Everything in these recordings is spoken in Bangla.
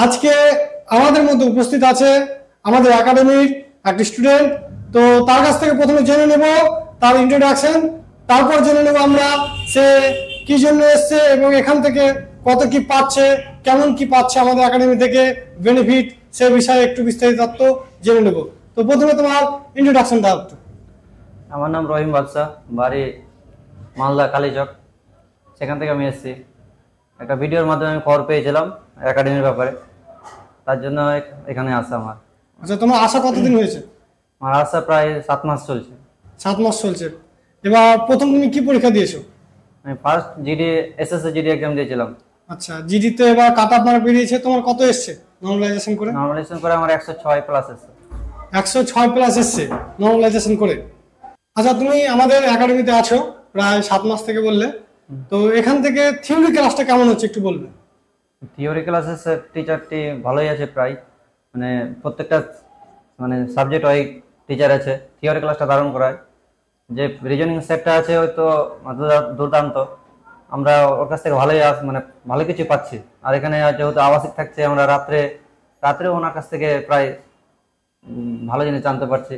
আজকে আমাদের মধ্যে উপস্থিত আছে আমাদের একাডেমির একটি স্টুডেন্ট। তো তার কাছ থেকে প্রথমে জেনে নেব তার ইন্ট্রোডাকশন, তারপর জেনে নেব আমরা সে কি জন্য এসছে এবং এখান থেকে কত কি পাচ্ছে, কেমন কি পাচ্ছে আমাদের একাডেমি থেকে বেনিফিট, সে বিষয়ে একটু বিস্তারিত তথ্য জেনে নেব। তো প্রথমে তোমার ইন্ট্রোডাকশন দাও একটু। আমার নাম রহিম বাদশাহ, বাড়ি মালদা কালীচক। সেখান থেকে আমি এসেছি। একটা ভিডিওর মাধ্যমে আমি খবর পেয়েছিলাম একাডেমির ব্যাপারে, তার জন্য এখানে আসা আমার। আচ্ছা, তোমার আসা কতদিন হয়েছে? আমার আসা প্রায় 7 মাস চলছে। 7 মাস চলছে। এবার প্রথম তুমি কি পরীক্ষা দিয়েছো? আমি first GD SSC GD exam দিয়েছিলাম। আচ্ছা, জিডিতে এবার কাট অফ মার্ক বেরিয়েছে, তোমার কত এসছে নর্মালাইজেশন করে? নর্মালাইজেশন করে আমার 106 প্লাস এসেছে। 106 প্লাস এসছে নর্মালাইজেশন করে। আচ্ছা, তুমি আমাদের একাডেমিতে আছো প্রায় 7 মাস থেকে বললে, তো এখান থেকে থিওরি ক্লাসটা কেমন হচ্ছে একটু বলবে? থিওরি ক্লাসের টিচারটি ভালোই আছে, প্রায় মানে প্রত্যেকটা মানে সাবজেক্ট ওয়াই টিচার আছে। থিওরি ক্লাসটা দারুণ করায়। যে রিজনিং সেটটা আছে ওই তো দুর্দান্ত। আমরা ওর কাছ থেকে ভালোই মানে ভালো কিছু পাচ্ছি। আর এখানে যেহেতু আবাসিক থাকছে, আমরা রাত্রে ওনার কাছ থেকে প্রায় ভালো জিনিস জানতে পারছি।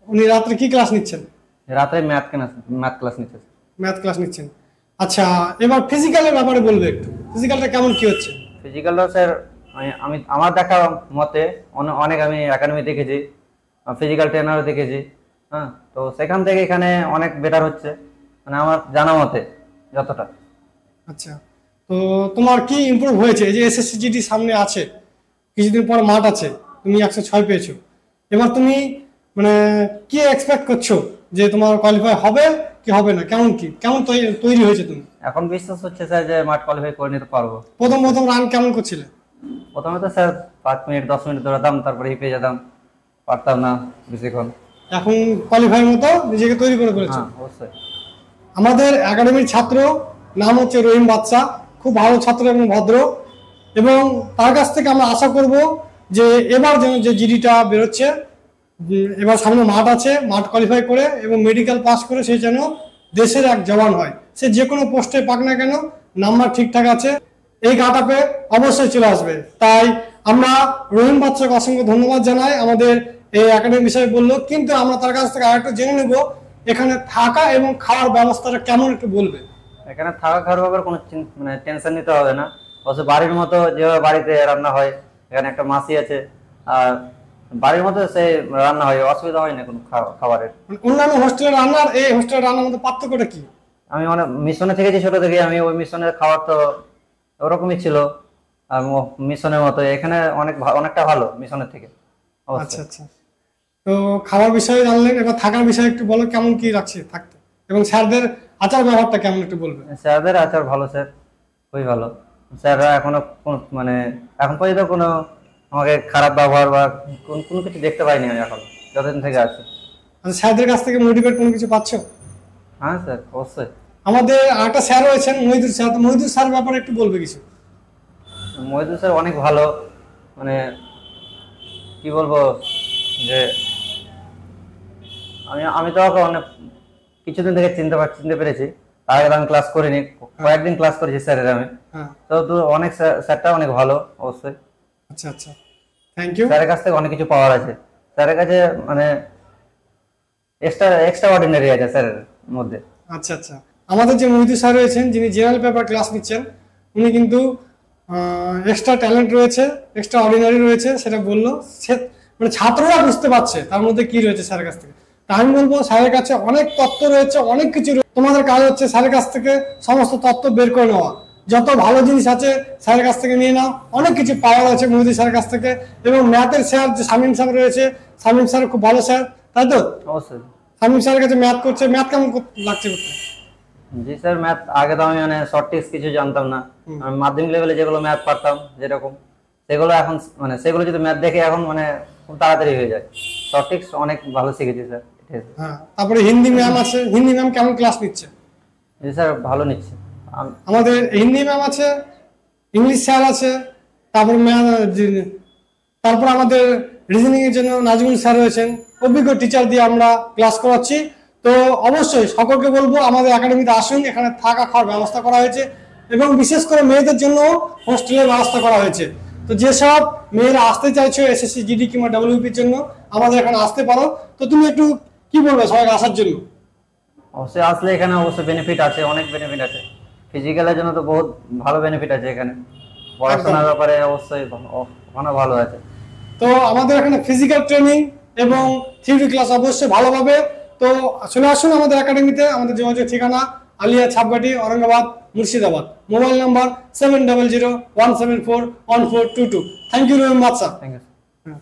উনি রাত্রে কি ক্লাস নিচ্ছেন? রাত্রে ম্যাথ ক্লাস নিচ্ছে। ম্যাথ ক্লাস নিচ্ছেন। আচ্ছা, এবার ফিজিক্যালের ব্যাপারে বলবে একটু, ফিজিক্যালটা কেমন কি হচ্ছে? ফিজিক্যালটা স্যার আমি আমার দেখা মতে অনেক আমি একাডেমি দেখেছি, ফিজিক্যাল ট্রেনারও দেখেছি। হ্যাঁ, তো সেখান থেকে এখানে অনেক বেটার হচ্ছে, মানে আমার জানা মতে যতটা। আচ্ছা, তো তোমার কি ইমপ্রুভ হয়েছে? এই যে এসএসসি জিডি সামনে আছে, কিছুদিন পর মাঠ আছে, তুমি 106 পেয়েছো। এবার তুমি মানে কি এক্সপেক্ট করছো যে তোমার কোয়ালিফাই হবে কি হবে না, কেমন তৈরি হয়েছে তুমি? এখন বিশ্বাস হচ্ছে স্যার যে মাঠ কোয়ালিফাই করে নিতে পারবো। প্রথম রান কেমন করছিলে? প্রথমে তো স্যার 5 মিনিট 10 মিনিট দৌড়াতাম, তারপরে পেয়ে যেতাম, পারতাম না বেশিক্ষণ। এখন কোয়ালিফাই মতো নিজেকে তৈরি করে ফেলেছো? অবশ্যই। আমাদের একাডেমির ছাত্র, নাম হচ্ছে রহিম বাদশাহ, খুব ভালো ছাত্র এবং ভদ্র, এবং তার কাছ থেকে আমরা আশা করব যে এবার যেন যে জিডিটা বেরোচ্ছে, এবার সামনে মাঠ আছে, মাঠ কোয়ালিফাই করে এবং মেডিকেল পাস করে সে যেন দেশের এক জওয়ান হয়। সে যে কোনো পোস্টে পাক না কেন, নাম্বার ঠিকঠাক আছে, এই গাটাপে অবশ্যই চলে আসবে। তাই আমরা রহিম বাদশাহকে অসংখ্য ধন্যবাদ জানাই, আমাদের এই একাডেমি বিষয়ে বললো। কিন্তু আমরা তার কাছ থেকে আরেকটু জেনে নেব এখানে থাকা এবং খাওয়ার ব্যবস্থাটা কেমন একটু বলবে। এখানে থাকা খাওয়ার ব্যাপারে কোনো মানে টেনশন নিতে হবে না। অবশ্য বাড়ির মতো যেভাবে বাড়িতে রান্না হয়, এখানে একটা মাসি আছে, আর বাড়ির মতো সেই রান্না হয়, অসুবিধা হয় না কোনো খাবারের। অন্যান্য হোস্টেলের রান্না আর এই হোস্টেলের রান্নার মধ্যে পার্থক্যটা কি? আমি অনেক মিশনে থেকেছি ছোট থেকে, আমি ওই মিশনের খাবার তো ওরকমই ছিল, আর মিশনের মতো এখানে অনেকটা ভালো মিশনের থেকে। আচ্ছা আচ্ছা, তো খাওয়ার বিষয়ে জানলেন, এবার থাকার বিষয়ে একটু বলো কেমন কি রাখছে থাকতে, এবং স্যারদের আচার ব্যবহারটা কেমন একটু বলবে। স্যারদের আচার ভালো স্যার, খুবই ভালো। স্যাররা এখনো মানে এখন পর্যন্ত কোনো আমাকে খারাপ ব্যবহার বা কোনো কিছু দেখতে পাইনি আমি এখন যতদিন থেকে আছে। আচ্ছা, স্যারদের কাছ থেকে মোটিভেট কোনো কিছু পাচ্ছ? হ্যাঁ স্যার, অবশ্যই। আমাদের আরেকটা স্যার রয়েছেন মহিদুর স্যার, তো মহিদুর স্যার ব্যাপারে একটু বলবে কিছু? মহিদুর স্যার অনেক ভালো, মানে কি বলবো যে আমি তো ওকে অনেক কিছুদিন থেকে চিনতে পেরেছি। তার আগে আমি ক্লাস করিনি, কয়েকদিন ক্লাস করেছি স্যারের আমি। তো অনেক স্যারটা অনেক ভালো, অবশ্যই। আচ্ছা আচ্ছা, থ্যাংক ইউ। স্যারের কাছ থেকে অনেক কিছু পাওয়ার আছে। স্যারের কাছে মানে এক্সট্রা অর্ডিনারি আছে স্যারের মধ্যে। আচ্ছা আচ্ছা, আমাদের যে মহিদুর স্যার রয়েছেন, যিনি জেনারেল পেপার ক্লাস নিচ্ছেন, উনি কিন্তু এক্সট্রা ট্যালেন্ট রয়েছে, এক্সট্রা অর্ডিনারি রয়েছে, সেটা বললো। সে মানে ছাত্ররা বুঝতে পারছে তার মধ্যে কি রয়েছে স্যারের কাছ থেকে। তা আমি বলবো স্যারের কাছে অনেক তথ্য রয়েছে, অনেক কিছু। তোমাদের কাজ হচ্ছে স্যারের কাছ থেকে সমস্ত তথ্য বের করে নেওয়া, যত ভালো জিনিস আছে স্যারের কাছ থেকে নিয়ে নাও। অনেক কিছু পাওয়া আছে মহিদুর স্যারের কাছ থেকে। এবং ম্যাথের স্যার যে শামীম স্যার রয়েছে, শামীম স্যার খুব ভালো স্যার, তাই তো? অবশ্যই। শামীম স্যারের কাছে ম্যাথ করছে, ম্যাথ কেমন লাগছে করতে? জি স্যার, ম্যাথ আগে তো আমি মানে শর্ট ট্রিক্স কিছু জানতাম না। আমি মাধ্যমিক লেভেলে যেগুলো ম্যাথ পারতাম যেরকম, সেগুলো এখন মানে সেগুলো যদি ম্যাথ দেখে এখন মানে খুব তাড়াতাড়ি হয়ে যায়। শর্ট ট্রিক্স অনেক ভালো শিখেছি স্যার। হ্যাঁ, তারপরে হিন্দি ম্যাম আছে, হিন্দি ম্যাম কেমন ক্লাস নিচ্ছে? জি স্যার, ভালো নিচ্ছে। আমাদের হিন্দি ম্যাম আছে, ইংলিশ স্যার আছে, তারপর আমাদের রিজনিং এর জন্য নাজমুল স্যার রয়েছেন। অভিজ্ঞ টিচার দিয়ে আমরা ক্লাস করাচ্ছি। তো অবশ্যই সকলকে বলবো আমাদের একাডেমিতে আসুন, এখানে থাকা খাওয়ার ব্যবস্থা করা হয়েছে, এবং বিশেষ করে মেয়েদের জন্য হোস্টেলের ব্যবস্থা করা হয়েছে। তো যেসব মেয়েরা আসতে চাইছো এসএসসি জিডি কিংবা ডাব্লিউপির জন্য আমাদের এখানে আসতে পারো। তো তুমি একটু কি বলবে সবাইকে আসার জন্য? অবশ্যই আসলে এখানে অবশ্যই বেনিফিট আছে, অনেক বেনিফিট আছে। ফিজিক্যালের জন্য তো বহুত ভালো বেনিফিট আছে এখানে, পড়াশোনার ব্যাপারে অবশ্যই ভালো আছে। তো আমাদের এখানে ফিজিক্যাল ট্রেনিং এবং থিওরি ক্লাস অবশ্যই ভালোভাবে। তো চলে আসুন আমাদের একাডেমিতে। আমাদের যোগাযোগ ঠিকানা Aliya Chhapghati, Aurangabad, Murshidabad. Mobile number 7001741422। Thank you very much sir. Thank you.